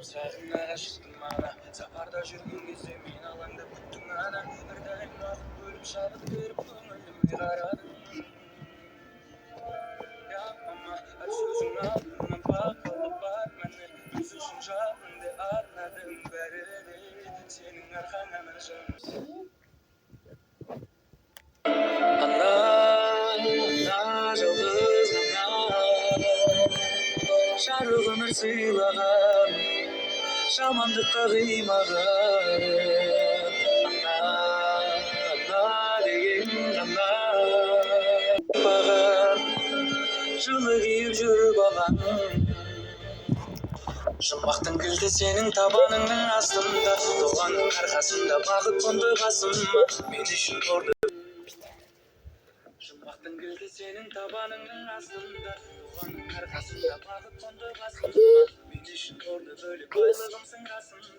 Sağına aşktım ana Safarda жүрген кезде мен алаңда күттің ана Әрдайым уақыт бөліп шабыт беріп көңіліме қарадың Я мама әр сөзің алдымнан бақылып бар міне біз үшін жаныңды арнадың бәрі де сенің арқаңа мен жаным Ана жалғыз ана жарық өмір сыйлаған жамандыққа қимаған ана деген ғана маған жылы киіп жүріп алаң жұмбақтың кілті сенің табаныңның астында туғанның арқасында бақыт қонды басыма мен үшін ұрды жұмбақтың кілті сенің табаныңның астында туғанның арқасында бақыт қонды басыма мен үшін ұрды бөлек байлығымсың қасымда